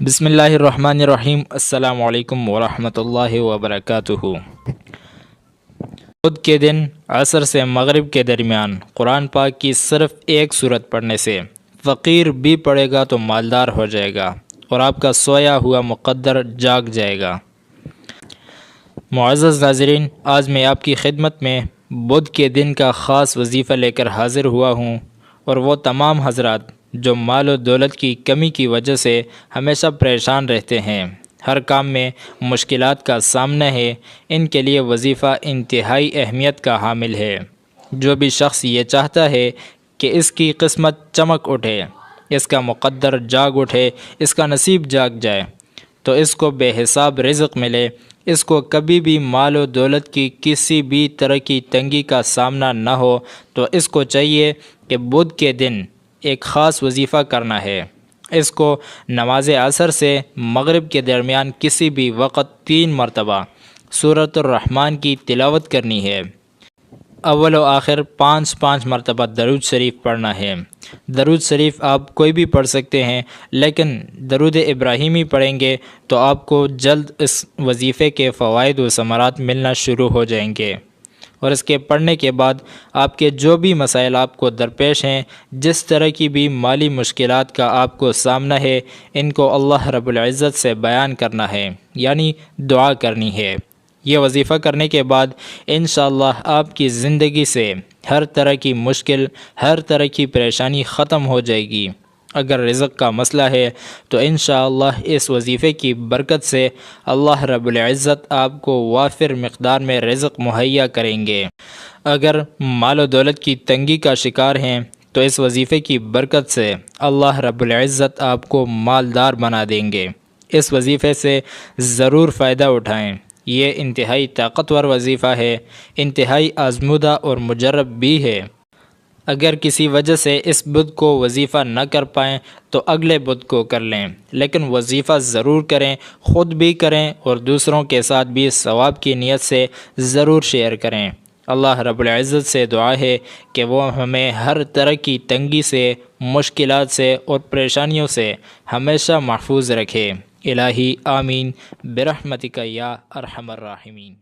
بسم اللہ الرحمن الرحیم۔ السلام علیکم ورحمۃ اللہ وبرکاتہ۔ بدھ کے دن عصر سے مغرب کے درمیان قرآن پاک کی صرف ایک سورت پڑھنے سے فقیر بھی پڑھے گا تو مالدار ہو جائے گا اور آپ کا سویا ہوا مقدر جاگ جائے گا۔ معزز ناظرین، آج میں آپ کی خدمت میں بدھ کے دن کا خاص وظیفہ لے کر حاضر ہوا ہوں، اور وہ تمام حضرات جو مال و دولت کی کمی کی وجہ سے ہمیشہ پریشان رہتے ہیں، ہر کام میں مشکلات کا سامنا ہے، ان کے لیے وظیفہ انتہائی اہمیت کا حامل ہے۔ جو بھی شخص یہ چاہتا ہے کہ اس کی قسمت چمک اٹھے، اس کا مقدر جاگ اٹھے، اس کا نصیب جاگ جائے، تو اس کو بے حساب رزق ملے، اس کو کبھی بھی مال و دولت کی کسی بھی طرح کی تنگی کا سامنا نہ ہو، تو اس کو چاہیے کہ بدھ کے دن ایک خاص وظیفہ کرنا ہے۔ اس کو نماز عصر سے مغرب کے درمیان کسی بھی وقت 3 مرتبہ سورۃ الرحمن کی تلاوت کرنی ہے۔ اول و آخر 5 مرتبہ درود شریف پڑھنا ہے۔ درود شریف آپ کوئی بھی پڑھ سکتے ہیں، لیکن درود ابراہیمی پڑھیں گے تو آپ کو جلد اس وظیفے کے فوائد و ثمرات ملنا شروع ہو جائیں گے، اور اس کے پڑھنے کے بعد آپ کے جو بھی مسائل آپ کو درپیش ہیں، جس طرح کی بھی مالی مشکلات کا آپ کو سامنا ہے، ان کو اللہ رب العزت سے بیان کرنا ہے، یعنی دعا کرنی ہے۔ یہ وظیفہ کرنے کے بعد انشاءاللہ آپ کی زندگی سے ہر طرح کی مشکل، ہر طرح کی پریشانی ختم ہو جائے گی۔ اگر رزق کا مسئلہ ہے تو انشاءاللہ اس وظیفے کی برکت سے اللہ رب العزت آپ کو وافر مقدار میں رزق مہیا کریں گے۔ اگر مال و دولت کی تنگی کا شکار ہیں تو اس وظیفے کی برکت سے اللہ رب العزت آپ کو مالدار بنا دیں گے۔ اس وظیفے سے ضرور فائدہ اٹھائیں۔ یہ انتہائی طاقتور وظیفہ ہے، انتہائی آزمودہ اور مجرب بھی ہے۔ اگر کسی وجہ سے اس بدھ کو وظیفہ نہ کر پائیں تو اگلے بدھ کو کر لیں، لیکن وظیفہ ضرور کریں، خود بھی کریں اور دوسروں کے ساتھ بھی ثواب کی نیت سے ضرور شیئر کریں۔ اللہ رب العزت سے دعا ہے کہ وہ ہمیں ہر طرح کی تنگی سے، مشکلات سے اور پریشانیوں سے ہمیشہ محفوظ رکھے۔ الہی آمین برحمتک یا ارحم الراحمین۔